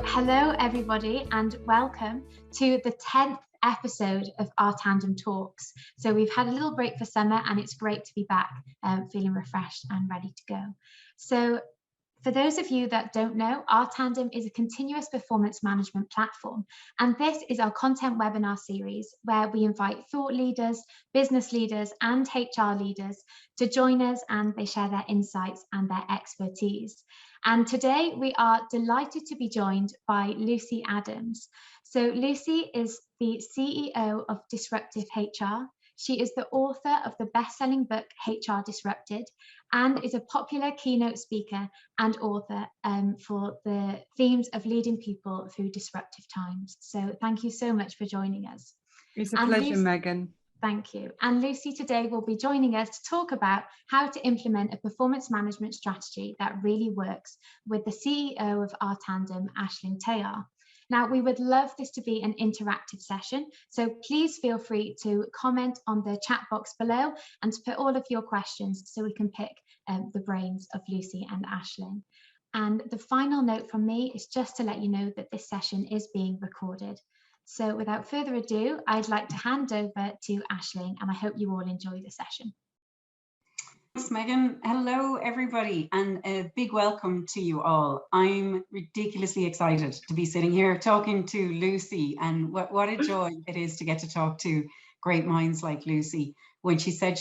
Hello everybody and welcome to the 10th episode of our Tandem Talks. So we've had a little break for summer and it's great to be back feeling refreshed and ready to go. So for those of you that don't know, our Tandem is a continuous performance management platform, and this is our content webinar series where we invite thought leaders, business leaders and HR leaders to join us, and they share their insights and their expertise. And today we are delighted to be joined by Lucy Adams. So Lucy is the CEO of Disruptive HR. She is the author of the best-selling book HR Disrupted and is a popular keynote speaker and author for the themes of leading people through disruptive times. So thank you so much for joining us. It's a pleasure, Megan. Thank you. And Lucy today will be joining us to talk about how to implement a performance management strategy that really works with the CEO of our Tandem, Aisling Tayar. Now, we would love this to be an interactive session, so please feel free to comment on the chat box below and to put all of your questions so we can pick the brains of Lucy and Aisling. And the final note from me is just to let you know that this session is being recorded. So without further ado, I'd like to hand over to Aisling, and I hope you all enjoy the session. Thanks, Megan. Hello, everybody, and a big welcome to you all. I'm ridiculously excited to be sitting here talking to Lucy, and what a joy it is to get to talk to great minds like Lucy. When she said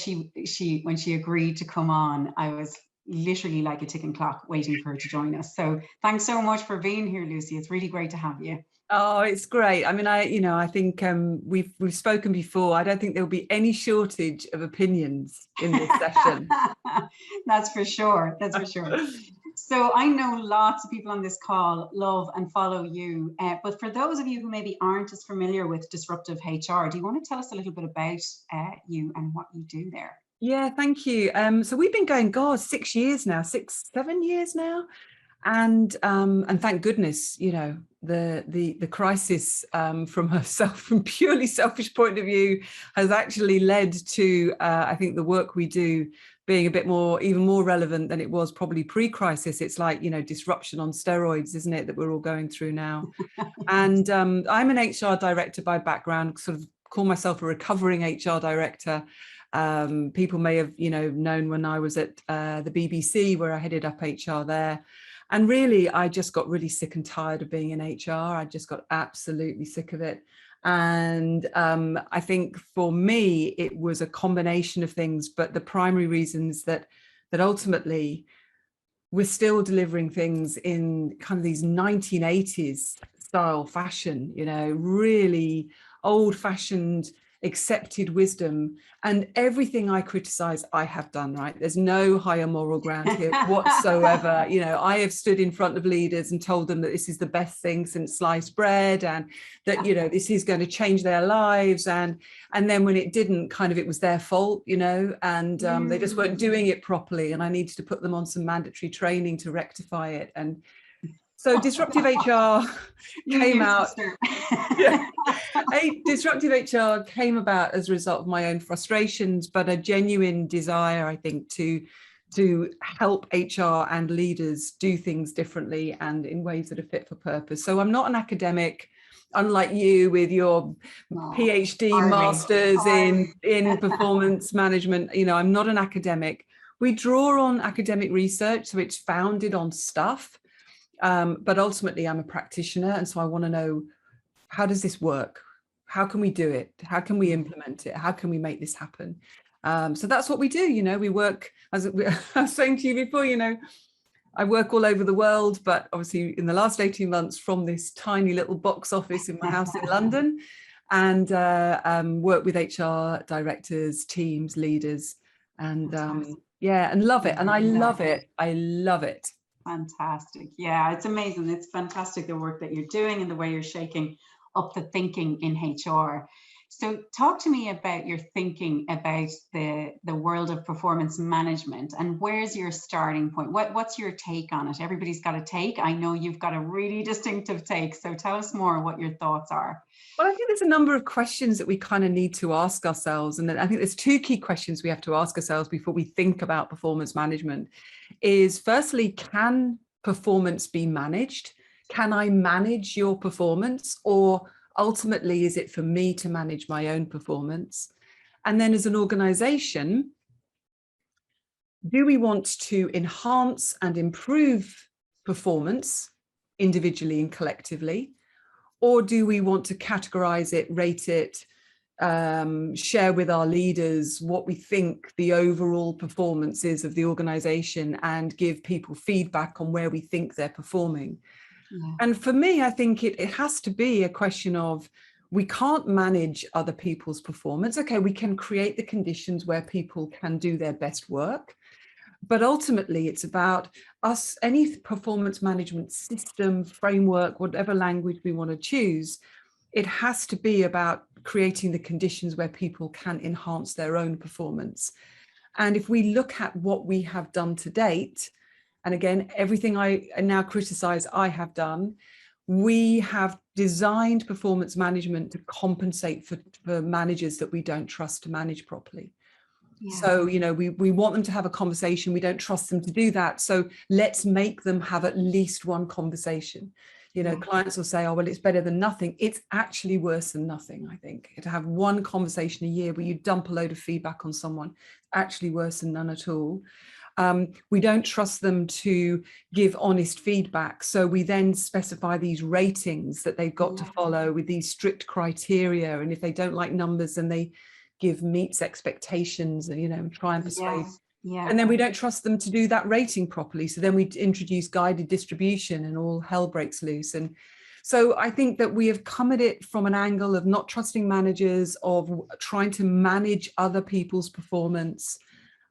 when she agreed to come on, I was literally like a ticking clock waiting for her to join us. So thanks so much for being here, Lucy. It's really great to have you. Oh, it's great. I mean, I think we've spoken before. I don't think there'll be any shortage of opinions in this session. That's for sure. That's for sure. So I know lots of people on this call love and follow you, but for those of you who maybe aren't as familiar with Disruptive HR, do you want to tell us a little bit about you and what you do there? Yeah, thank you. So we've been going, 7 years now. And thank goodness, you know, the crisis from purely selfish point of view has actually led to I think the work we do being a bit even more relevant than it was probably pre-crisis. It's like, you know, disruption on steroids, isn't it, that we're all going through now. And I'm an HR director by background, sort of call myself a recovering HR director. People may have, you know, known when I was at the BBC, where I headed up HR there. And really, I just got really sick and tired of being in HR. I just got absolutely sick of it. And I think for me, it was a combination of things, but the primary reasons that ultimately we're still delivering things in kind of these 1980s style fashion, you know, really old fashioned accepted wisdom, and everything I criticize, I have done, right? There's no higher moral ground here whatsoever. You know, I have stood in front of leaders and told them that this is the best thing since sliced bread, and that, you know, this is going to change their lives. And then when it didn't, kind of, it was their fault, you know, and they just weren't doing it properly. And I needed to put them on some mandatory training to rectify it. And so Disruptive HR came out. Disruptive HR came about as a result of my own frustrations, but a genuine desire, I think, to help HR and leaders do things differently and in ways that are fit for purpose. So I'm not an academic, unlike you with your PhD masters in performance management. You know, I'm not an academic. We draw on academic research, so it's founded on stuff. But ultimately, I'm a practitioner. And so I want to know, how does this work? How can we do it? How can we implement it? How can we make this happen? So that's what we do. You know, we work, as I was saying to you before, you know, I work all over the world, but obviously in the last 18 months from this tiny little box office in my house in London, and work with HR directors, teams, leaders, and and love it. And I love it. I love it. Fantastic. Yeah, it's amazing. It's fantastic, the work that you're doing and the way you're shaking up the thinking in HR. So talk to me about your thinking about the world of performance management, and where's your starting point? What's your take on it? Everybody's got a take. I know you've got a really distinctive take. So tell us more what your thoughts are. Well, I think there's a number of questions that we kind of need to ask ourselves. And I think there's two key questions we have to ask ourselves before we think about performance management. Is firstly, can performance be managed? Can I manage your performance, or ultimately is it for me to manage my own performance? And then as an organization, do we want to enhance and improve performance individually and collectively? Or do we want to categorize it, rate it, share with our leaders what we think the overall performance is of the organization and give people feedback on where we think they're performing? Yeah. And for me, I think it has to be a question of, we can't manage other people's performance. Okay, we can create the conditions where people can do their best work. But ultimately, it's about us, any performance management system, framework, whatever language we want to choose, it has to be about creating the conditions where people can enhance their own performance. And if we look at what we have done to date, and again, everything I now criticize I have done, we have designed performance management to compensate for managers that we don't trust to manage properly. Yeah. So, you know, we want them to have a conversation. We don't trust them to do that. So let's make them have at least one conversation. You know, clients will say, oh, well, it's better than nothing. It's actually worse than nothing, I think. To have one conversation a year where you dump a load of feedback on someone, actually worse than none at all. We don't trust them to give honest feedback. So we then specify these ratings that they've got to follow with these strict criteria. And if they don't like numbers, then they give meets expectations and, you know, try and persuade. Yeah. And then we don't trust them to do that rating properly. So then we introduce guided distribution and all hell breaks loose. And so I think that we have come at it from an angle of not trusting managers, of trying to manage other people's performance,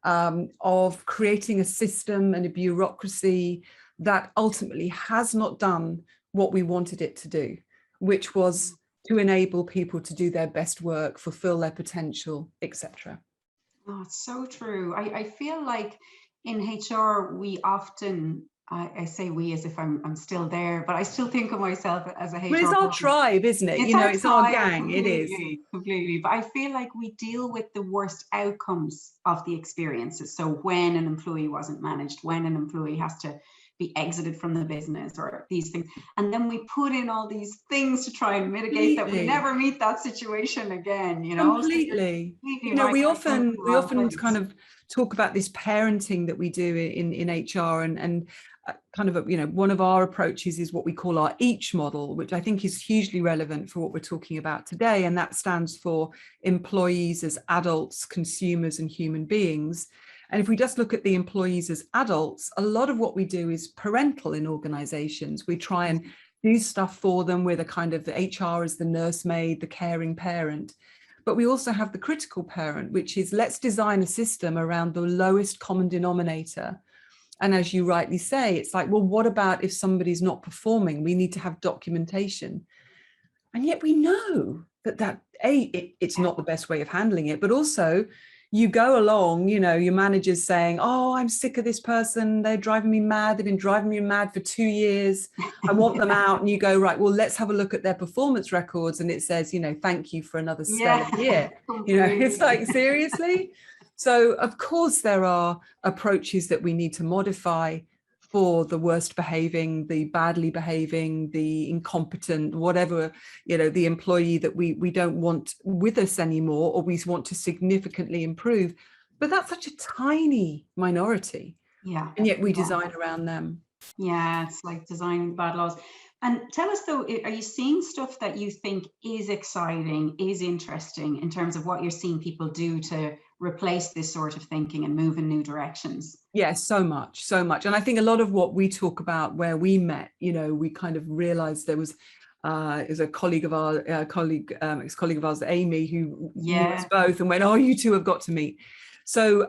of creating a system and a bureaucracy that ultimately has not done what we wanted it to do, which was to enable people to do their best work, fulfill their potential, etc. Oh, it's so true. I feel like in HR, we often, I say we as if I'm still there, but I still think of myself as a HR. Well, it's our tribe, isn't it? You know, it's our gang. It is. Completely. But I feel like we deal with the worst outcomes of the experiences. So when an employee wasn't managed, when an employee has to be exited from the business, or these things, and then we put in all these things to try and mitigate that we never meet that situation again, you know. Completely. You know, we often kind of talk about this parenting that we do in HR, and kind of, you know, one of our approaches is what we call our each model, which I think is hugely relevant for what we're talking about today, and that stands for employees as adults, consumers, and human beings. And if we just look at the employees as adults, a lot of what we do is parental in organizations. We try and do stuff for them with a kind of, the HR as the nursemaid, the caring parent. But we also have the critical parent, which is, let's design a system around the lowest common denominator. And as you rightly say, it's like, well, what about if somebody's not performing? We need to have documentation. And yet we know that it's not the best way of handling it, but also, you go along, you know, your manager's saying, oh, I'm sick of this person. They're driving me mad. They've been driving me mad for 2 years. I want them out. And you go, right, well, let's have a look at their performance records. And it says, you know, thank you for another stellar year. You know, it's like, seriously? So, of course, there are approaches that we need to modify for the worst behaving, the badly behaving, the incompetent, whatever, you know, the employee that we don't want with us anymore, or we want to significantly improve. But that's such a tiny minority. Yeah. And yet we design around them. Yeah, it's like designing bad laws. And tell us though, are you seeing stuff that you think is exciting, is interesting in terms of what you're seeing people do to replace this sort of thinking and move in new directions? Yes, so much. And I think a lot of what we talk about where we met, you know, we kind of realized there was a colleague of our ex-colleague of ours, Amy, who knew us both and went, oh, you two have got to meet. So,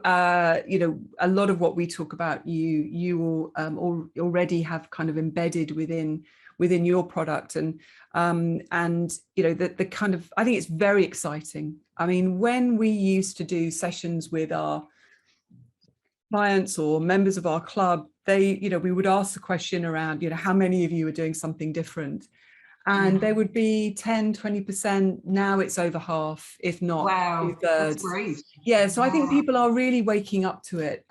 you know, a lot of what we talk about, you already have kind of embedded within your product, and you know, the kind of, I think it's very exciting. I mean, when we used to do sessions with our clients or members of our club, you know, we would ask the question around, you know, how many of you are doing something different? And there would be 10, 20%. Now it's over half, if not 2/3. That's great. Yeah, so I think people are really waking up to it.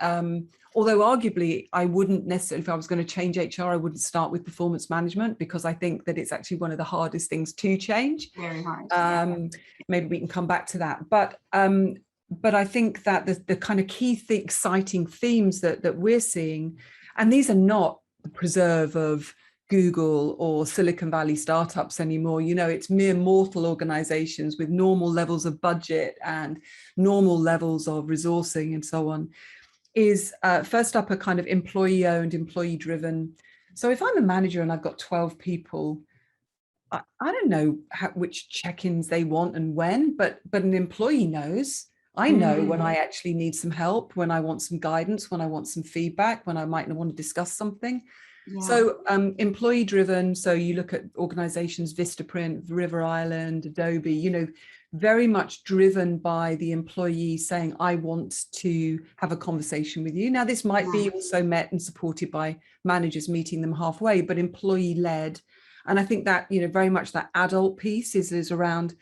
Although arguably, I wouldn't necessarily, if I was going to change HR, I wouldn't start with performance management, because I think that it's actually one of the hardest things to change. Very hard. Maybe we can come back to that. But I think that the kind of key exciting themes that we're seeing, and these are not the preserve of Google or Silicon Valley startups anymore. You know, it's mere mortal organizations with normal levels of budget and normal levels of resourcing and so on, is first up a kind of employee owned, employee driven. So if I'm a manager and I've got 12 people, I don't know which check-ins they want and when, but an employee knows. I know when I actually need some help, when I want some guidance, when I want some feedback, when I might want to discuss something. Yeah. So employee driven. So you look at organizations, Vistaprint, River Island, Adobe, you know, very much driven by the employee saying, I want to have a conversation with you. Now, this might be also met and supported by managers meeting them halfway, but employee led. And I think that, you know, very much that adult piece is around,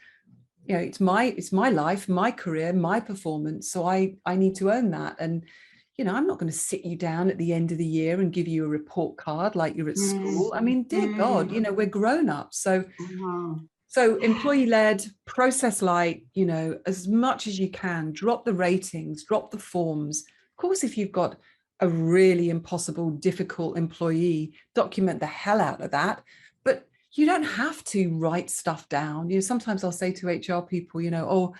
you know, it's my life, my career, my performance. So I need to own that. And, you know, I'm not going to sit you down at the end of the year and give you a report card like you're at school. I mean, dear God, you know, we're grown up. So, so employee led, process light, you know, as much as you can, drop the ratings, drop the forms. Of course, if you've got a really impossible, difficult employee, document the hell out of that. But you don't have to write stuff down. You know, sometimes I'll say to HR people, you know, oh,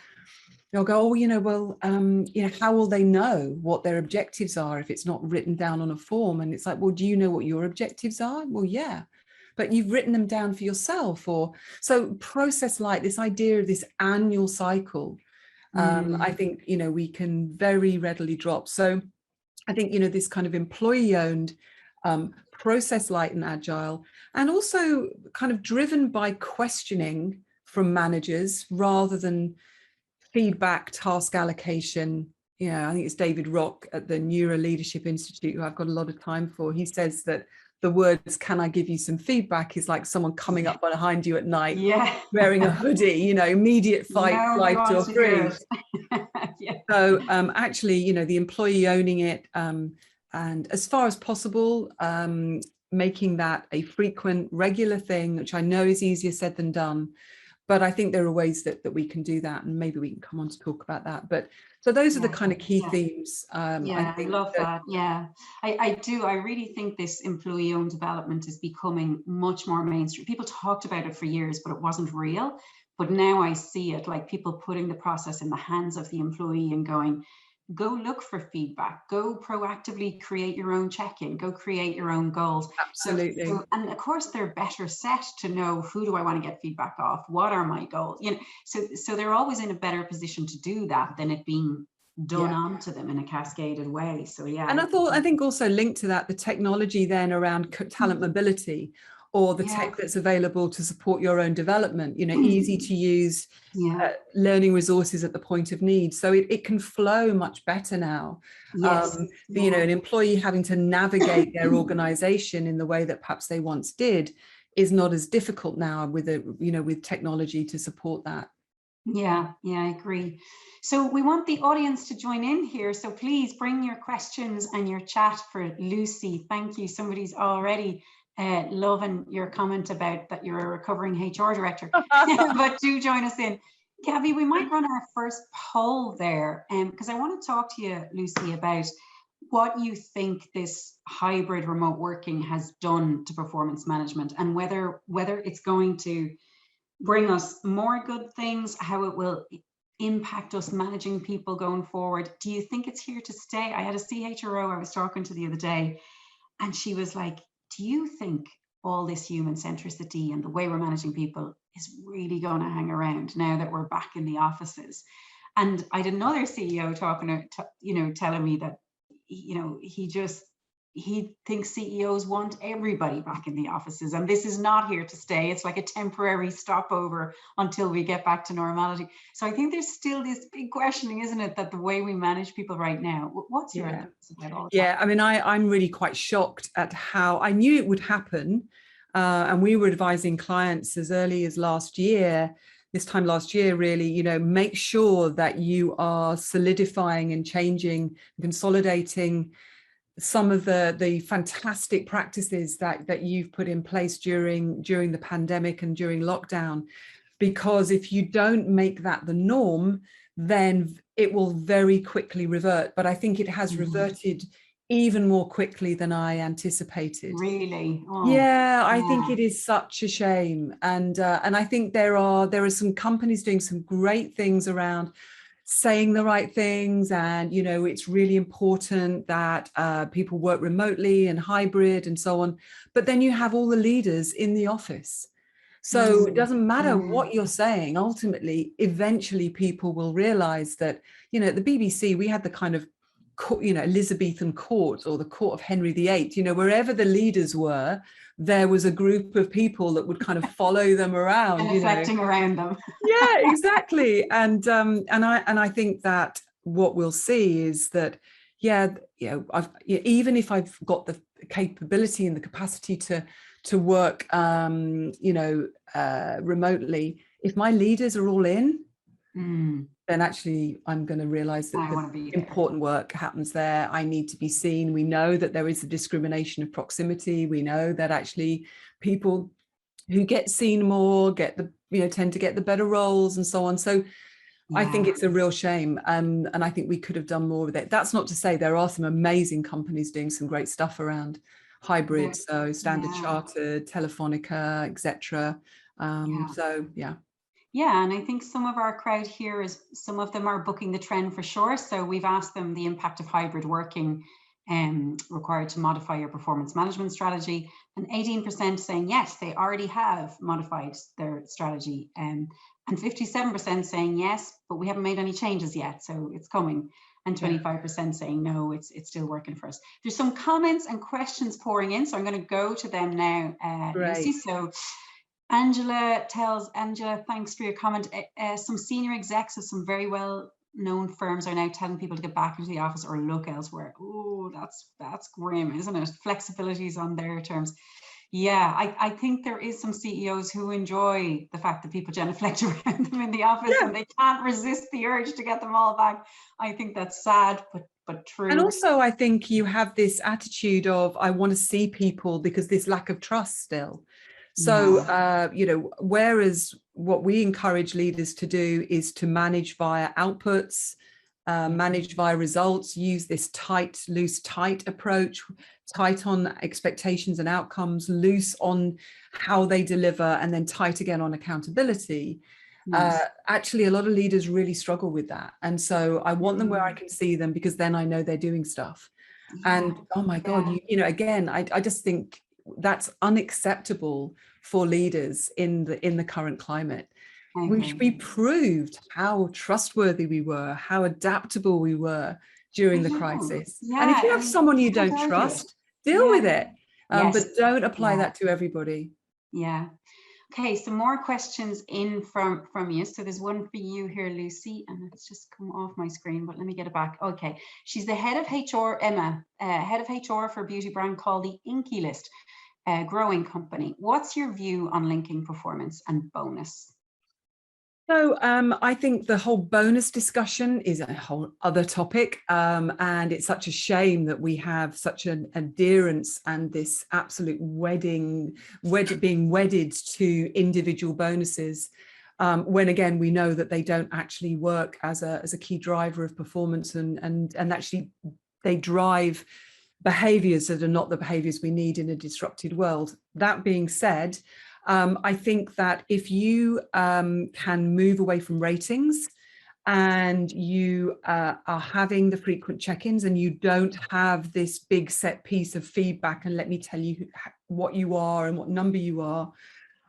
they'll go, oh, you know, well, you know, how will they know what their objectives are if it's not written down on a form? And it's like, well, do you know what your objectives are? Well, yeah, but you've written them down for yourself. Or so process like this idea of this annual cycle, I think, you know, we can very readily drop. So I think, you know, this kind of employee owned, process light and agile, and also kind of driven by questioning from managers rather than feedback, task allocation. You know, I think it's David Rock at the Neuro Leadership Institute, who I've got a lot of time for. He says that the words, can I give you some feedback, is like someone coming up behind you at night, wearing a hoodie, you know, immediate fight, flight or freeze. So actually, you know, the employee owning it, and as far as possible, making that a frequent, regular thing, which I know is easier said than done. But I think there are ways that we can do that, and maybe we can come on to talk about that. But so those are the kind of key themes. I think love that. Yeah, I do. I really think this employee-owned development is becoming much more mainstream. People talked about it for years, but it wasn't real. But now I see it, like people putting the process in the hands of the employee and going, go look for feedback, go proactively create your own check-in, go create your own goals. Absolutely. So, and of course they're better set to know, who do I want to get feedback off? What are my goals? You know, so they're always in a better position to do that than it being done onto them in a cascaded way. So and I think also linked to that, the technology then around talent mobility, or the tech that's available to support your own development, you know, easy to use learning resources at the point of need. So it can flow much better now. You know, an employee having to navigate their organization in the way that perhaps they once did is not as difficult now with with technology to support that. Yeah, I agree. So we want the audience to join in here. So please bring your questions and your chat for Lucy. Thank you. Somebody's already loving your comment about that you're a recovering HR director, but do join us in. Gabby, we might run our first poll there, because I want to talk to you, Lucy, about what you think this hybrid remote working has done to performance management, and whether it's going to bring us more good things, how it will impact us managing people going forward. Do you think it's here to stay? I had a CHRO I was talking to the other day, and she was like, do you think all this human centricity and the way we're managing people is really going to hang around now that we're back in the offices? And I had another CEO telling me that, you know, he thinks CEOs want everybody back in the offices, and this is not here to stay. It's like a temporary stopover until we get back to normality. So I think there's still this big questioning, isn't it, that the way we manage people right now. What's your thoughts about all of that? I mean, I'm really quite shocked at how I knew it would happen. And we were advising clients as early as this time last year, really, you know, make sure that you are solidifying and changing, consolidating some of the fantastic practices that you've put in place during the pandemic and during lockdown, because if you don't make that the norm, then it will very quickly revert. But I think it has reverted even more quickly than I anticipated. Really? Oh, yeah, I think it is such a shame. And I think there are some companies doing some great things around saying the right things, and you know, it's really important that people work remotely and hybrid and so on. But then you have all the leaders in the office. So it doesn't matter what you're saying. Ultimately, eventually people will realize that, you know, at the BBC, we had the kind of, you know, Elizabethan court, or the court of Henry VIII, you know, wherever the leaders were, there was a group of people that would kind of follow them around, and reflecting around them. yeah, exactly. And I think that what we'll see is that, yeah, you know, even if I've got the capability and the capacity to work, you know, remotely, if my leaders are all in, then actually I'm going to realize that the important work happens there. I need to be seen. We know that there is a discrimination of proximity. We know that actually people who get seen more tend to get the better roles and so on. So I think it's a real shame, and I think we could have done more with it. That's not to say there are some amazing companies doing some great stuff around hybrid, so Standard Chartered, Telefonica, etc. So yeah, and I think some of our crowd here some of them are booking the trend for sure. So we've asked them the impact of hybrid working required to modify your performance management strategy, and 18% saying yes, they already have modified their strategy, and 57% saying yes, but we haven't made any changes yet, so it's coming, and 25% saying no, it's still working for us. There's some comments and questions pouring in, so I'm going to go to them now, Lucy. So Angela, thanks for your comment. Some senior execs of some very well-known firms are now telling people to get back into the office or look elsewhere. Oh, that's grim, isn't it? Flexibility is on their terms. Yeah, I think there is some CEOs who enjoy the fact that people genuflect around them in the office and they can't resist the urge to get them all back. I think that's sad, but true. And also, I think you have this attitude of, I want to see people, because there's lack of trust still. So, you know, whereas what we encourage leaders to do is to manage via outputs, manage via results, use this tight, loose, tight approach, tight on expectations and outcomes, loose on how they deliver, and then tight again on accountability. Actually, a lot of leaders really struggle with that. And so I want them where I can see them, because then I know they're doing stuff. And oh my God, you know, again, I just think that's unacceptable for leaders in the current climate. We proved how trustworthy we were, how adaptable we were during the crisis. And if you have someone you don't trust, deal with it, but don't apply that to everybody. Okay, some more questions in from you. So there's one for you here, Lucy, and it's just come off my screen, but let me get it back. Okay, she's the head of HR, Emma, head of HR for a beauty brand called the Inky List, growing company. What's your view on linking performance and bonus? So I think the whole bonus discussion is a whole other topic, and it's such a shame that we have such an adherence and this absolute being wedded to individual bonuses, when again we know that they don't actually work as a key driver of performance, and actually they drive behaviors that are not the behaviors we need in a disrupted world. That being said, I think that if you can move away from ratings, and you are having the frequent check-ins, and you don't have this big set piece of feedback, and let me tell you what you are and what number you are,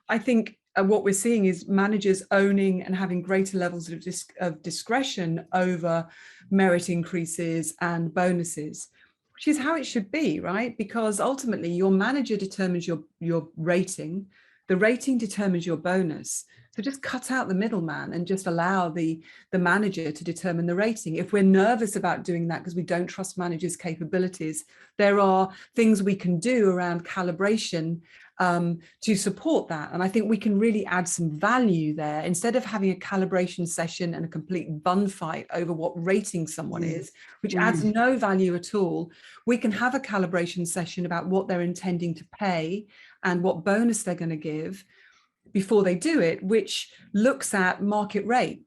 I think what we're seeing is managers owning and having greater levels of discretion over merit increases and bonuses, which is how it should be, right? Because ultimately your manager determines your rating. The rating determines your bonus. So just cut out the middleman and just allow the manager to determine the rating. If we're nervous about doing that because we don't trust managers' capabilities, there are things we can do around calibration to support that. And I think we can really add some value there instead of having a calibration session and a complete bun fight over what rating someone is, which adds no value at all. We can have a calibration session about what they're intending to pay and what bonus they're going to give before they do it, which looks at market rate.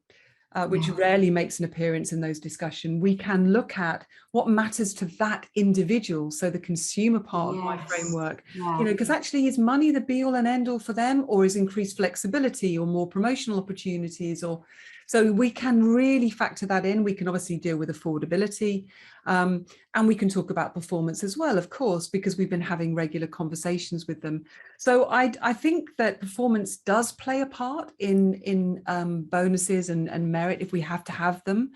Which rarely makes an appearance in those discussions. We can look at what matters to that individual. So the consumer part of my framework, because actually is money the be all and end all for them, or is increased flexibility or more promotional opportunities? Or so we can really factor that in. We can obviously deal with affordability, and we can talk about performance as well, of course, because we've been having regular conversations with them. So I think that performance does play a part in bonuses and merit if we have to have them,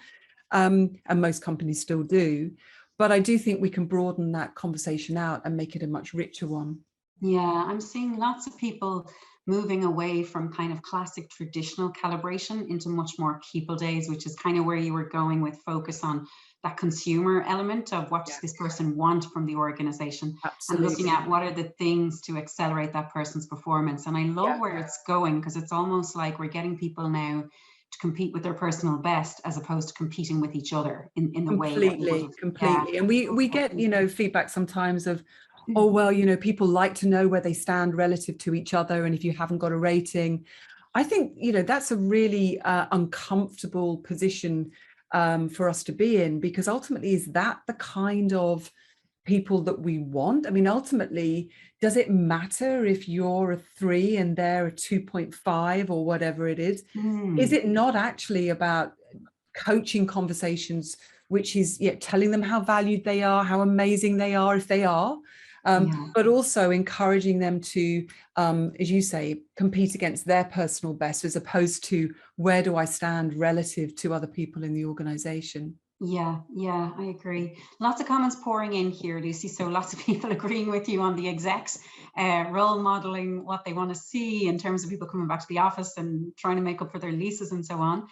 and most companies still do. But I do think we can broaden that conversation out and make it a much richer one. Yeah, I'm seeing lots of people moving away from kind of classic traditional calibration into much more people days, which is kind of where you were going with focus on that consumer element of what does this person want from the organization. Absolutely. And looking at what are the things to accelerate that person's performance. And I love where it's going, because it's almost like we're getting people now to compete with their personal best as opposed to competing with each other in the way that completely. And we get, feedback sometimes of, oh, well, people like to know where they stand relative to each other. And if you haven't got a rating, I think, that's a really uncomfortable position for us to be in, because ultimately, is that the kind of people that we want? I mean, ultimately, does it matter if you're a 3 and they're a 2.5 or whatever it is? Is it not actually about coaching conversations, which is telling them how valued they are, how amazing they are if they are, but also encouraging them to, as you say, compete against their personal best, as opposed to where do I stand relative to other people in the organization? Yeah, I agree. Lots of comments pouring in here, Lucy. So lots of people agreeing with you on the execs, role modeling what they want to see in terms of people coming back to the office and trying to make up for their leases and so on.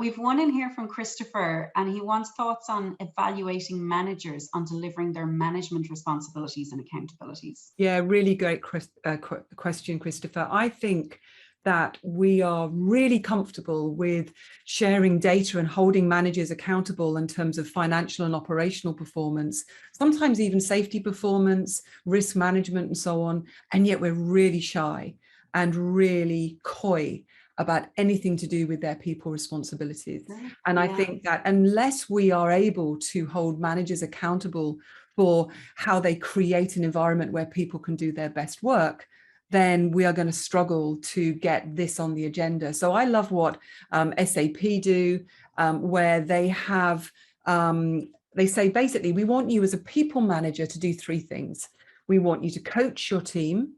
We've one in here from Christopher, and he wants thoughts on evaluating managers on delivering their management responsibilities and accountabilities. Yeah, really great question, Christopher. I think that we are really comfortable with sharing data and holding managers accountable in terms of financial and operational performance, sometimes even safety performance, risk management, and so on. And yet we're really shy and really coy about anything to do with their people responsibilities. And I think that unless we are able to hold managers accountable for how they create an environment where people can do their best work, then we are going to struggle to get this on the agenda. So I love what SAP do, where they have, they say, basically, we want you as a people manager to do 3 things. We want you to coach your team,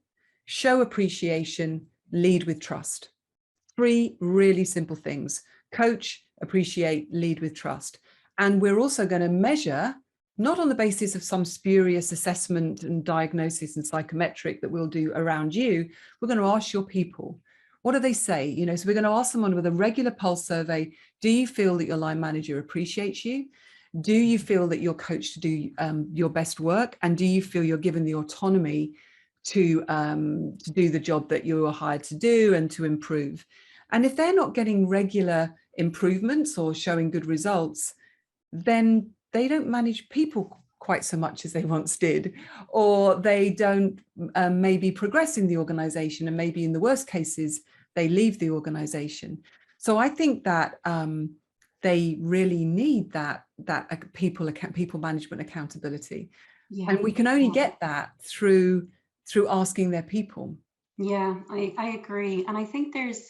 show appreciation, lead with trust. 3 really simple things: coach, appreciate, lead with trust. And we're also going to measure, not on the basis of some spurious assessment and diagnosis and psychometric that we'll do around you. We're going to ask your people, what do they say? So we're going to ask someone with a regular pulse survey, do you feel that your line manager appreciates you? Do you feel that you're coached to do your best work? And do you feel you're given the autonomy to do the job that you were hired to do and to improve? And if they're not getting regular improvements or showing good results, then they don't manage people quite so much as they once did, or they don't maybe progress in the organization, and maybe in the worst cases, they leave the organization. So I think that they really need that people management accountability. And we can only get that through asking their people. Yeah, I agree. And I think there's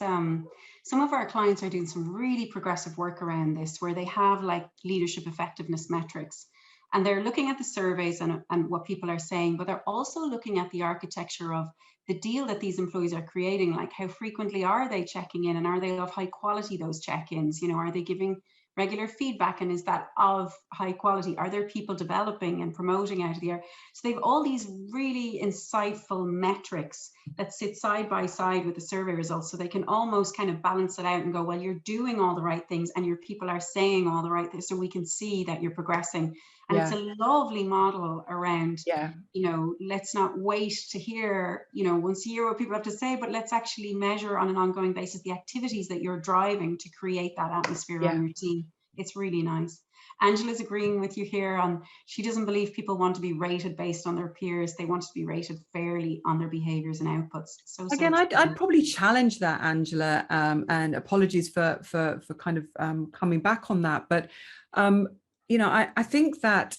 some of our clients are doing some really progressive work around this, where they have like leadership effectiveness metrics, and they're looking at the surveys and what people are saying, but they're also looking at the architecture of the deal that these employees are creating. Like, how frequently are they checking in, and are they of high quality, those check-ins? Are they giving regular feedback, and is that of high quality? Are there people developing and promoting out of the air? So they have all these really insightful metrics that sit side by side with the survey results, so they can almost kind of balance it out and go, well, you're doing all the right things and your people are saying all the right things, so we can see that you're progressing. And it's a lovely model around, yeah, you know, let's not wait to hear, you know, once a year what people have to say, but let's actually measure on an ongoing basis the activities that you're driving to create that atmosphere on your team. It's really nice. Angela's agreeing with you here on, she doesn't believe people want to be rated based on their peers. They want to be rated fairly on their behaviors and outputs. So again, I'd probably challenge that, Angela, and apologies for kind of coming back on that. But, you know, I think that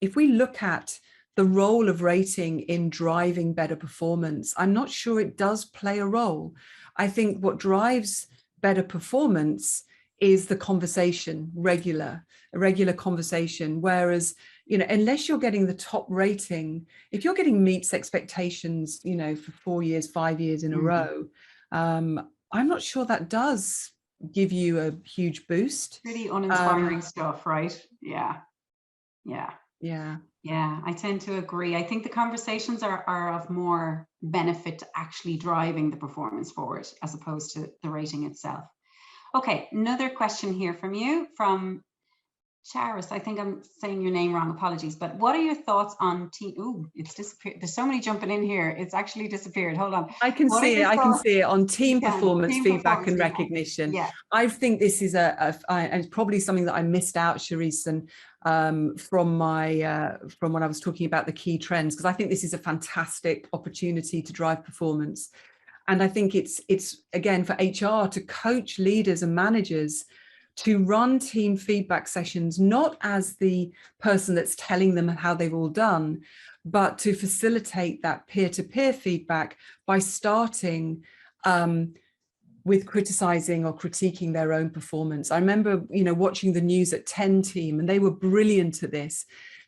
if we look at the role of rating in driving better performance, I'm not sure it does play a role. I think what drives better performance is the conversation, a regular conversation. Whereas, you know, unless you're getting the top rating, if you're getting meets expectations, you know, for 4 years, 5 years in a row, I'm not sure that does give you a huge boost. Pretty uninspiring stuff, right? Yeah. I tend to agree. I think the conversations are of more benefit to actually driving the performance forward as opposed to the rating itself. Okay, another question here from you, from Charis. I think I'm saying your name wrong, apologies. But what are your thoughts on team? Ooh, it's disappeared. There's so many jumping in here. It's actually disappeared. Hold on. I can see it on team performance feedback and recognition. Yeah. I think this is it's probably something that I missed out, Charisse, and from when I was talking about the key trends, because I think this is a fantastic opportunity to drive performance. And I think it's again for HR to coach leaders and managers to run team feedback sessions, not as the person that's telling them how they've all done, but to facilitate that peer-to-peer feedback by starting with criticizing or critiquing their own performance. I remember, you know, watching the News at 10 team, and they were brilliant at this.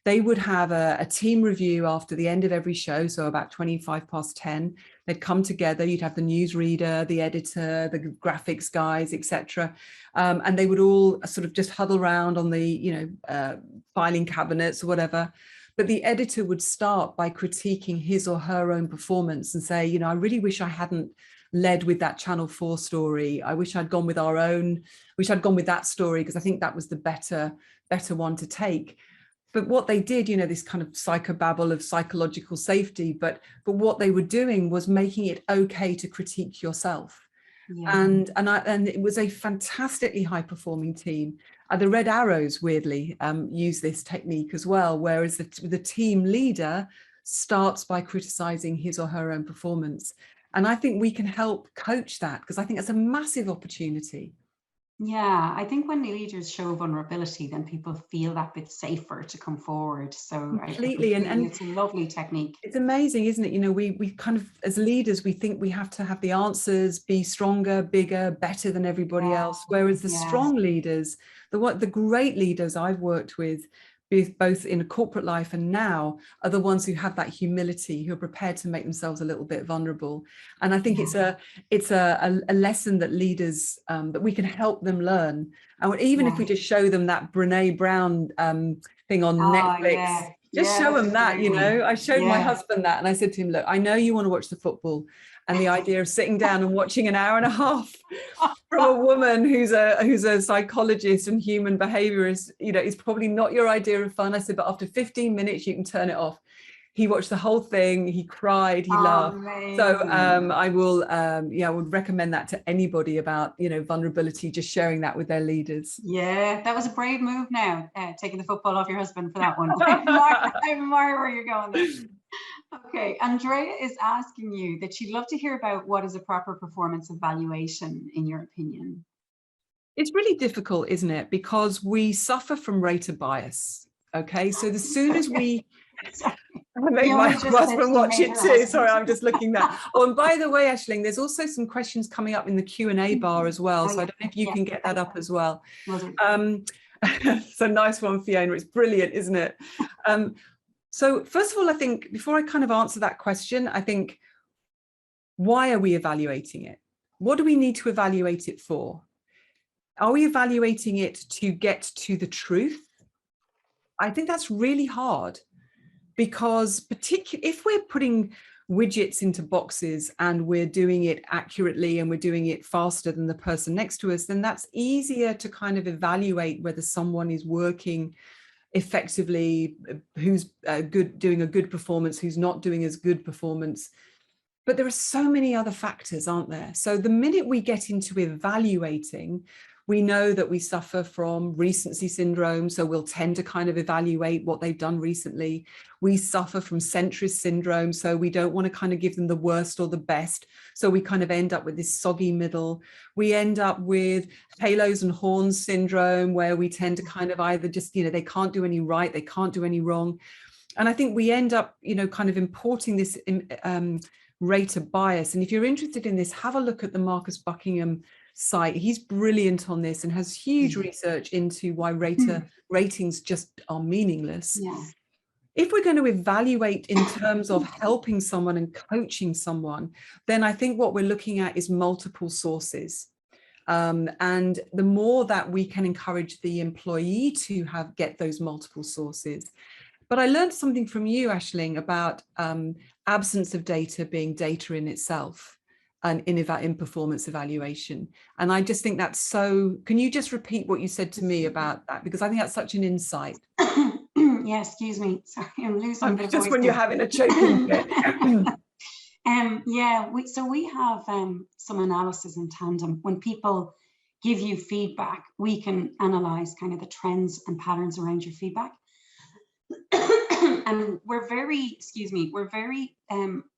They would have a team review after the end of every show, so about 25 past 10. They'd come together, you'd have the newsreader, the editor, the graphics guys, etc. And they would all sort of just huddle around on the, you know, filing cabinets or whatever. But the editor would start by critiquing his or her own performance and say, you know, I really wish I hadn't led with that Channel 4 story. I wish I'd gone with that story, because I think that was the better one to take. But what they did, you know, this kind of psychobabble of psychological safety, but what they were doing was making it okay to critique yourself. Yeah. And it was a fantastically high performing team. The Red Arrows, weirdly, use this technique as well, whereas the team leader starts by criticizing his or her own performance. And I think we can help coach that, because I think it's a massive opportunity. Yeah, I think when the leaders show vulnerability, then people feel that bit safer to come forward. So completely, and it's a lovely technique. It's amazing, isn't it? You know, we kind of, as leaders, we think we have to have the answers, be stronger, bigger, better than everybody else. Whereas the strong leaders, the great leaders I've worked with, both in a corporate life and now, are the ones who have that humility, who are prepared to make themselves a little bit vulnerable. And I think it's a lesson that leaders, that we can help them learn. And even if we just show them that Brene Brown thing on Netflix, just show them that, you know. I showed my husband that, and I said to him, look, I know you want to watch the football, and the idea of sitting down and watching an hour and a half from a woman who's a psychologist and human behaviorist, you know, is probably not your idea of fun. I said, but after 15 minutes, you can turn it off. He watched the whole thing. He cried. He laughed. Amazing. So I would recommend that to anybody about, you know, vulnerability, just sharing that with their leaders. Yeah, that was a brave move now, taking the football off your husband for that one. I admire where you're going there. Okay, Andrea is asking you that she'd love to hear about what is a proper performance evaluation, in your opinion. It's really difficult, isn't it? Because we suffer from rater bias. Okay, so as soon as we... I make my husband watch it too. Sorry, I'm just looking there. Oh, and by the way, Aisling, there's also some questions coming up in the Q&A bar as well. So I don't know if you can get that up as well. So nice one, Fiona. It's brilliant, isn't it? So first of all, I think before I kind of answer that question, I think, why are we evaluating it? What do we need to evaluate it for? Are we evaluating it to get to the truth? I think that's really hard, because particularly if we're putting widgets into boxes and we're doing it accurately and we're doing it faster than the person next to us, then that's easier to kind of evaluate whether someone is working effectively, who's doing a good performance, who's not doing as good performance. But there are so many other factors, aren't there? So the minute we get into evaluating, we know that we suffer from recency syndrome. So we'll tend to kind of evaluate what they've done recently. We suffer from centrist syndrome. So we don't want to kind of give them the worst or the best. So we kind of end up with this soggy middle. We end up with halos and horns syndrome, where we tend to kind of either just, they can't do any right, they can't do any wrong. And I think we end up, kind of importing this rater bias. And if you're interested in this, have a look at the Marcus Buckingham site. He's brilliant on this and has huge research into why ratings just are meaningless. Yeah. If we're going to evaluate in terms of helping someone and coaching someone, then I think what we're looking at is multiple sources. And the more that we can encourage the employee to get those multiple sources. But I learned something from you, Aisling, about absence of data being data in itself and in performance evaluation. And I just think that's so, can you just repeat what you said to me about that? Because I think that's such an insight. Yeah, excuse me. Sorry, I'm losing a bit of voice. Just when you're having a choking fit. Yeah, we have some analysis in Tandem. When people give you feedback, we can analyze kind of the trends and patterns around your feedback. And we're very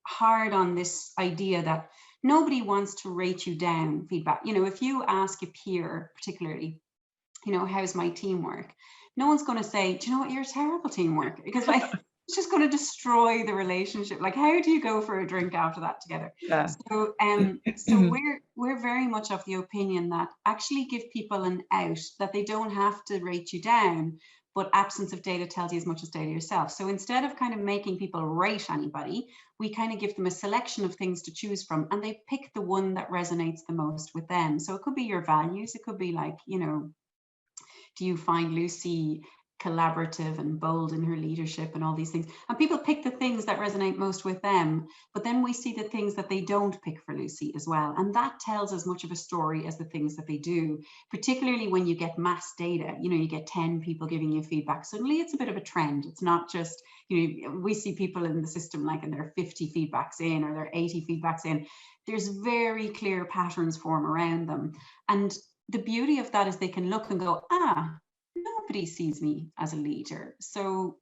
hard on this idea that nobody wants to rate you down feedback. If you ask a peer, particularly, how's my teamwork? No one's going to say, do you know what, you're a terrible teamwork, because it's just going to destroy the relationship. Like, how do you go for a drink after that together? Yeah. So we're very much of the opinion that actually give people an out, that they don't have to rate you down, but absence of data tells you as much as data yourself. So instead of kind of making people rate anybody, we kind of give them a selection of things to choose from, and they pick the one that resonates the most with them. So it could be your values. It could be like, do you find Lucy collaborative and bold in her leadership and all these things? And people pick the things that resonate most with them, but then we see the things that they don't pick for Lucy as well. And that tells as much of a story as the things that they do, particularly when you get mass data. You get 10 people giving you feedback. Suddenly it's a bit of a trend. It's not just, we see people in the system like, and they're 50 feedbacks in, or they're 80 feedbacks in. There's very clear patterns form around them. And the beauty of that is they can look and go, nobody sees me as a leader. So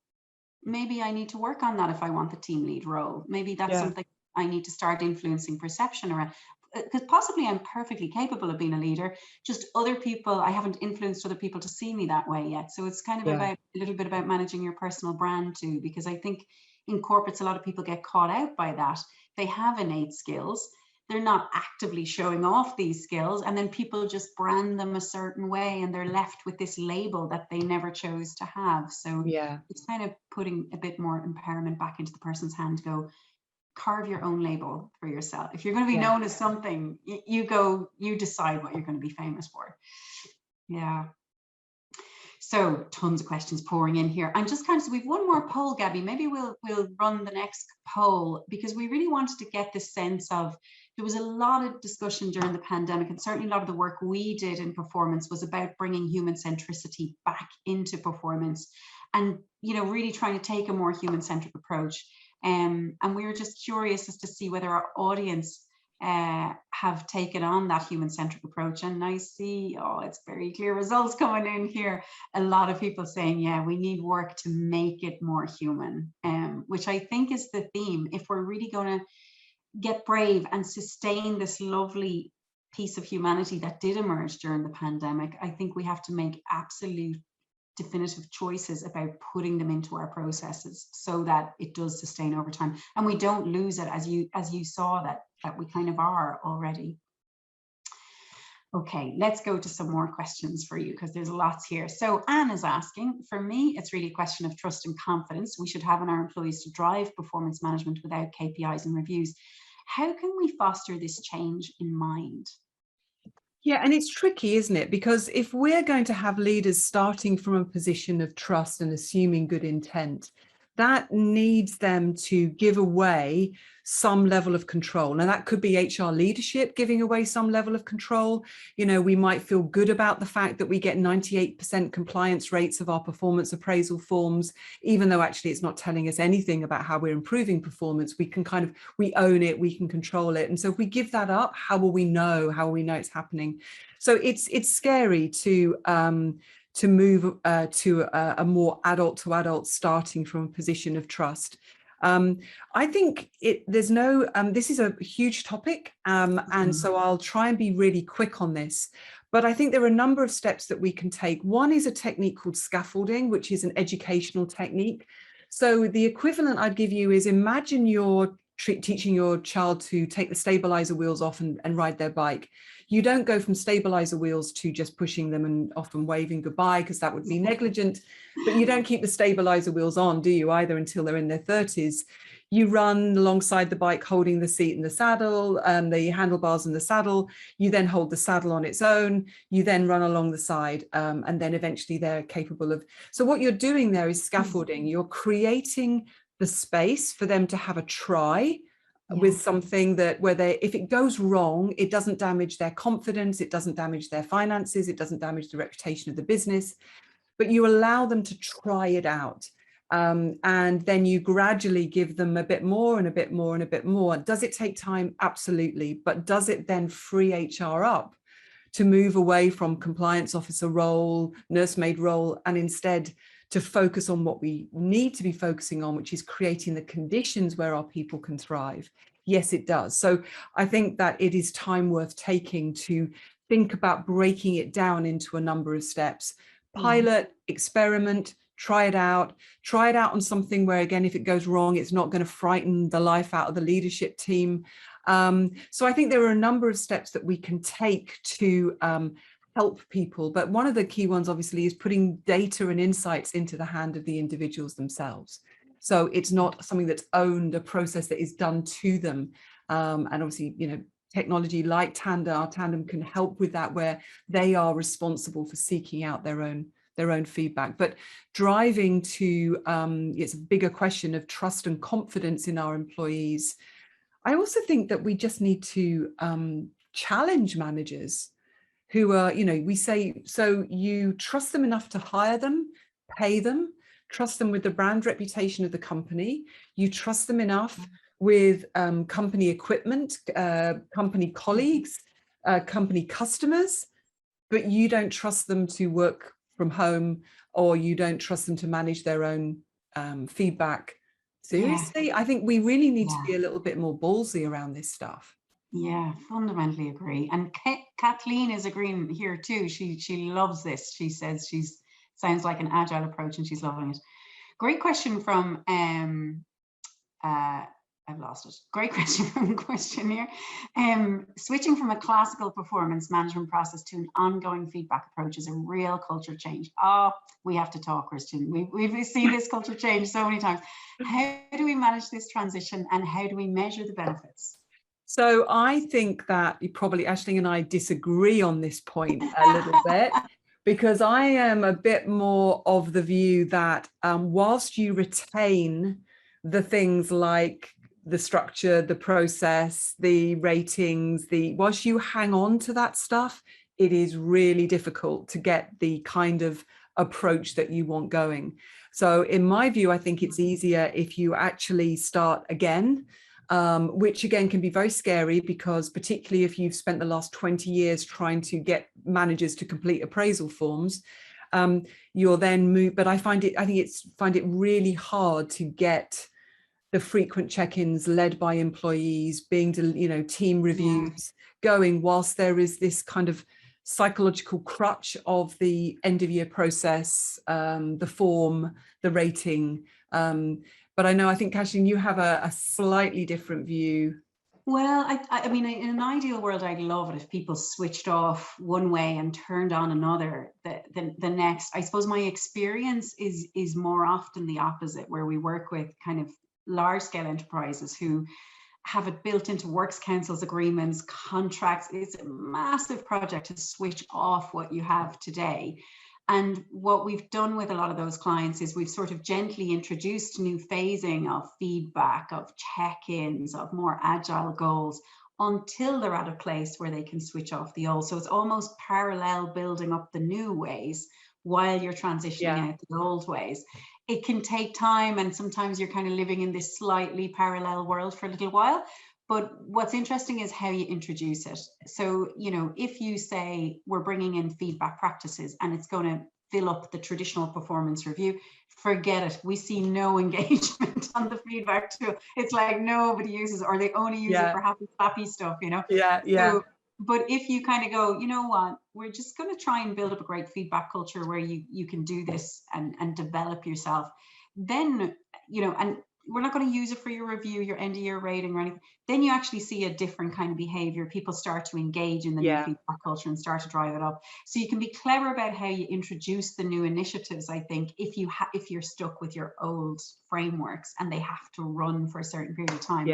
maybe I need to work on that if I want the team lead role. Maybe that's something I need to start influencing perception around. Because possibly I'm perfectly capable of being a leader, just other people, I haven't influenced other people to see me that way yet. So it's kind of about a little bit about managing your personal brand too, because I think in corporates, a lot of people get caught out by that. They have innate skills. They're not actively showing off these skills, and then people just brand them a certain way, and they're left with this label that they never chose to have. So it's kind of putting a bit more empowerment back into the person's hand to go, carve your own label for yourself. If you're going to be known as something, you decide what you're going to be famous for. Yeah. So tons of questions pouring in here. I'm just kind of, so we've one more poll, Gabby. Maybe we'll run the next poll, because we really wanted to get this sense of, there was a lot of discussion during the pandemic, and certainly a lot of the work we did in performance was about bringing human centricity back into performance, and really trying to take a more human-centric approach. And we were just curious as to see whether our audience have taken on that human-centric approach. And I see, it's very clear results coming in here. A lot of people saying, yeah, we need work to make it more human, which I think is the theme. If we're really going to get brave and sustain this lovely piece of humanity that did emerge during the pandemic, I think we have to make absolute definitive choices about putting them into our processes so that it does sustain over time, and we don't lose it, as you saw that we kind of are already. Okay, let's go to some more questions for you, because there's lots here. So Anne is asking, for me, it's really a question of trust and confidence we should have in our employees to drive performance management without KPIs and reviews. How can we foster this change in mind? Yeah, and it's tricky, isn't it? Because if we're going to have leaders starting from a position of trust and assuming good intent, that needs them to give away some level of control. Now, that could be HR leadership giving away some level of control. You know, we might feel good about the fact that we get 98% compliance rates of our performance appraisal forms, even though actually it's not telling us anything about how we're improving performance. We can kind of, we own it, we can control it. And so if we give that up, how will we know? How will we know it's happening? So it's scary to move to a more adult to adult, starting from a position of trust. I think there's no, this is a huge topic, and so I'll try and be really quick on this. But I think there are a number of steps that we can take. One is a technique called scaffolding, which is an educational technique. So the equivalent I'd give you is, imagine you're teaching your child to take the stabilizer wheels off and ride their bike. You don't go from stabilizer wheels to just pushing them and often waving goodbye, because that would be negligent. But you don't keep the stabilizer wheels on, do you, either, until they're in their 30s. You run alongside the bike, holding the seat and the saddle, the handlebars and the saddle. You then hold the saddle on its own. You then run along the side, and then eventually they're capable of. So what you're doing there is scaffolding. You're creating the space for them to have a try with something that, where they, if it goes wrong, it doesn't damage their confidence, it doesn't damage their finances, it doesn't damage the reputation of the business, but you allow them to try it out. And then you gradually give them a bit more and a bit more and a bit more. Does it take time? Absolutely. But does it then free HR up to move away from compliance officer role, nursemaid role, and instead to focus on what we need to be focusing on, which is creating the conditions where our people can thrive? Yes, it does. So I think that it is time worth taking to think about breaking it down into a number of steps. Pilot, experiment, try it out on something where, again, if it goes wrong, it's not going to frighten the life out of the leadership team. So I think there are a number of steps that we can take to help people. But one of the key ones, obviously, is putting data and insights into the hand of the individuals themselves. So it's not something that's owned, a process that is done to them. And obviously, you know, technology like Tandem, our Tandem, can help with that, where they are responsible for seeking out their own feedback. But driving to, it's a bigger question of trust and confidence in our employees. I also think that we just need to challenge managers who are, you know, we say, so you trust them enough to hire them, pay them, trust them with the brand reputation of the company, you trust them enough with company equipment, company colleagues, company customers, but you don't trust them to work from home, or you don't trust them to manage their own feedback. Seriously, I think we really need to be a little bit more ballsy around this stuff. Yeah, fundamentally agree. And Kathleen is agreeing here too. She loves this. She says sounds like an agile approach and she's loving it. Great question from I've lost it. Great question from Question here. Switching from a classical performance management process to an ongoing feedback approach is a real culture change. Oh, we have to talk, Christian. We've seen this culture change so many times. How do we manage this transition, and how do we measure the benefits? So I think that you probably, Aisling and I disagree on this point a little bit, because I am a bit more of the view that whilst you retain the things like the structure, the process, the ratings, whilst you hang on to that stuff, it is really difficult to get the kind of approach that you want going. So in my view, I think it's easier if you actually start again, which again can be very scary, because particularly if you've spent the last 20 years trying to get managers to complete appraisal forms, you'll then move. But I find it really hard to get the frequent check-ins led by employees, being, team reviews going, whilst there is this kind of psychological crutch of the end of year process, the form, the rating. But I think, Aisling, you have a slightly different view. Well, I mean, in an ideal world, I'd love it if people switched off one way and turned on another the next. I suppose my experience is more often the opposite, where we work with kind of large-scale enterprises who have it built into works councils, agreements, contracts. It's a massive project to switch off what you have today. And what we've done with a lot of those clients is we've sort of gently introduced new phasing of feedback, of check-ins, of more agile goals, until they're at a place where they can switch off the old. So it's almost parallel building up the new ways while you're transitioning out the old ways. It can take time, and sometimes you're kind of living in this slightly parallel world for a little while. But what's interesting is how you introduce it. So, you know, if you say we're bringing in feedback practices and it's going to fill up the traditional performance review, forget it. We see no engagement on the feedback tool. It's like nobody uses it, or they only use it for happy, clappy stuff, you know? So, but if you kind of go, you know what, we're just going to try and build up a great feedback culture where you can do this and develop yourself, then, you know, and we're not going to use it for your review, your end of year rating or anything, then you actually see a different kind of behavior. People start to engage in the new feedback culture and start to drive it up. So you can be clever about how you introduce the new initiatives, I think, if you're stuck with your old frameworks and they have to run for a certain period of time.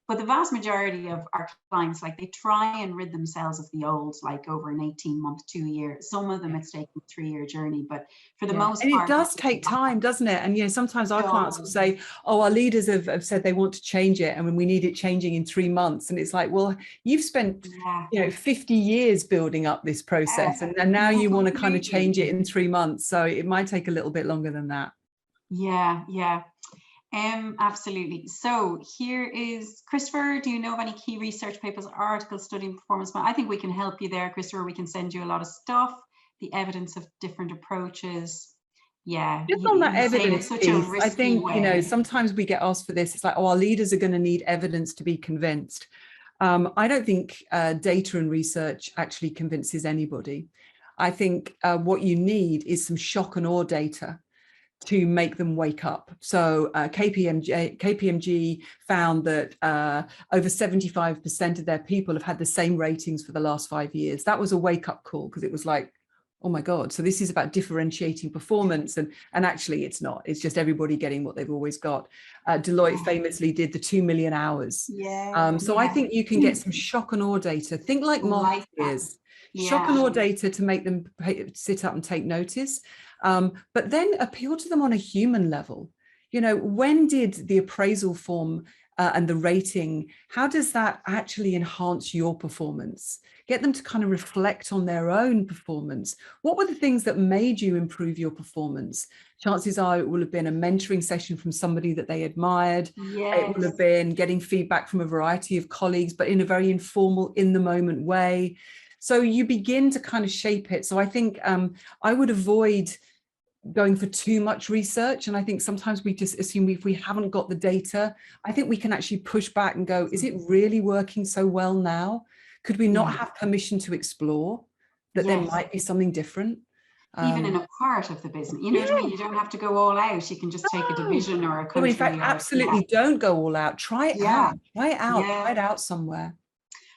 But the vast majority of our clients, like, they try and rid themselves of the old, like, over an 18-month, 2 year. Some of them it's taken a 3-year journey, but for the most part. And it does take time, doesn't it? And, you know, sometimes our clients will say, oh, our leaders have said they want to change it and when we need it changing in 3 months. And it's like, well, you've spent, you know, 50 years building up this process and now you want to kind of change it in 3 months. So it might take a little bit longer than that. Absolutely. So here is Christopher. Do you know of any key research papers, articles studying performance? I think we can help you there, Christopher. We can send you a lot of stuff, the evidence of different approaches. Just on that evidence piece, I think, you know, sometimes we get asked for this. It's like, oh, our leaders are going to need evidence to be convinced. I don't think data and research actually convinces anybody. I think what you need is some shock and awe data to make them wake up. So KPMG found that over 75% of their people have had the same ratings for the last 5 years. That was a wake-up call, because it was like, oh my God, so this is about differentiating performance, and actually it's not. It's just everybody getting what they've always got. Deloitte famously did the 2 million hours. So I think you can get some shock and awe data. Think like marketeers. Shock and awe data to make them sit up and take notice. But then appeal to them on a human level. You know, when did the appraisal form and the rating, how does that actually enhance your performance? Get them to kind of reflect on their own performance. What were the things that made you improve your performance? Chances are it will have been a mentoring session from somebody that they admired. It will have been getting feedback from a variety of colleagues, but in a very informal, in the moment way. So you begin to kind of shape it. So I think I would avoid going for too much research. And I think sometimes we just assume if we haven't got the data, I think we can actually push back and go, is it really working so well now? Could we not have permission to explore that there might be something different? Even in a part of the business, you know what I mean? You don't have to go all out. You can just take a division or a country. Well, in fact, absolutely don't go all out. Try it out. Try it out somewhere.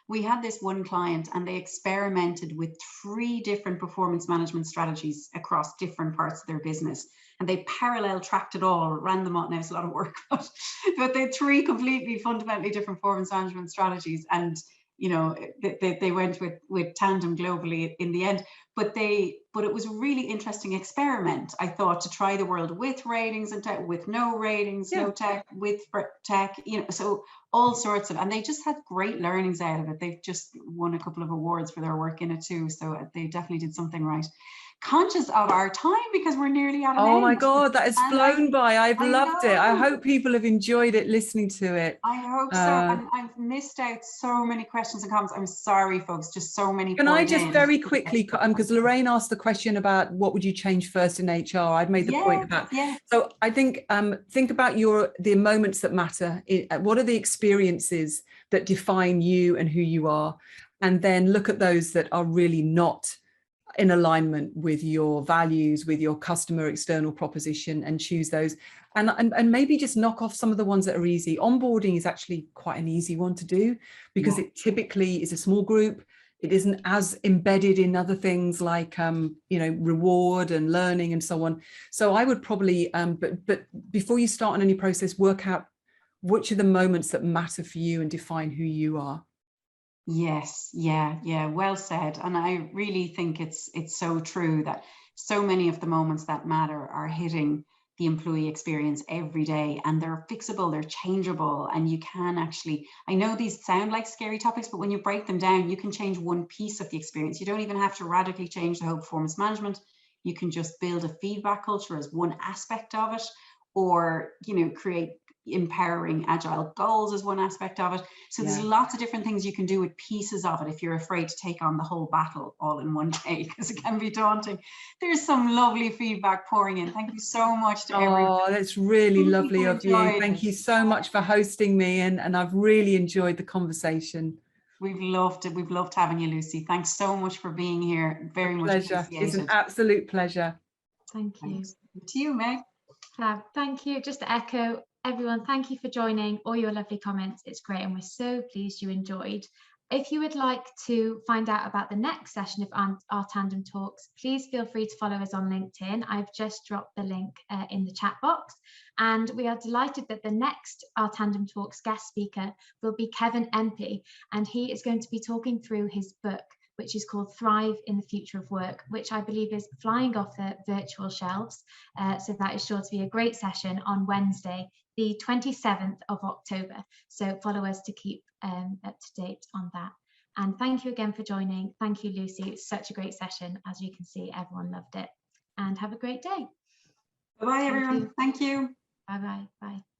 We had this one client and they experimented with 3 different performance management strategies across different parts of their business. And they parallel tracked it all, ran them out. Now it's a lot of work, but they had 3 completely fundamentally different performance management strategies. And, you know, they went with Tandem globally in the end. But it was a really interesting experiment, I thought, to try the world with ratings and tech, with no ratings, no tech, with tech, you know, so all sorts of, and they just had great learnings out of it. They've just won a couple of awards for their work in it too. So they definitely did something right. Conscious of our time because we're nearly at an end. Oh my God, that has flown by. I've loved it. I hope people have enjoyed it, listening to it. I hope so. And I've missed out so many questions and comments. I'm sorry, folks, just so many. Can I just very quickly, because Lorraine asked the question about what would you change first in HR? I'd made the point about. So I think about the moments that matter. What are the experiences that define you and who you are? And then look at those that are really not in alignment with your values, with your customer external proposition, and choose those. And maybe just knock off some of the ones that are easy. Onboarding is actually quite an easy one to do, because it typically is a small group. It isn't as embedded in other things like, you know, reward and learning and so on. So I would probably, but before you start on any process, work out which are the moments that matter for you and define who you are. Yes, well said. And I really think it's so true that so many of the moments that matter are hitting the employee experience every day, and they're fixable, they're changeable, and you can actually, I know these sound like scary topics, but when you break them down, you can change one piece of the experience. You don't even have to radically change the whole performance management. You can just build a feedback culture as one aspect of it, or, you know, create empowering agile goals as one aspect of it. So there's lots of different things you can do with pieces of it if you're afraid to take on the whole battle all in one day, because it can be daunting. There's some lovely feedback pouring in. Thank you so much to everyone. Oh, that's really lovely of you. Thank you so much for hosting me, and I've really enjoyed the conversation. We've loved it. We've loved having you, Lucy. Thanks so much for being here. Very much appreciated. It's an absolute pleasure. Thank you. Thanks. To you, Meg. Thank you. Just to echo, everyone, thank you for joining, all your lovely comments. It's great, and we're so pleased you enjoyed. If you would like to find out about the next session of our Tandem Talks, please feel free to follow us on LinkedIn. I've just dropped the link in the chat box. And we are delighted that the next Our Tandem Talks guest speaker will be Kevin Empey, and he is going to be talking through his book, which is called Thrive in the Future of Work, which I believe is flying off the virtual shelves. So that is sure to be a great session on Wednesday, the 27th of October. So follow us to keep up to date on that. And thank you again for joining. Thank you, Lucy. It's such a great session. As you can see, everyone loved it. And have a great day. Bye-bye, everyone. Thank you. Bye-bye. Bye.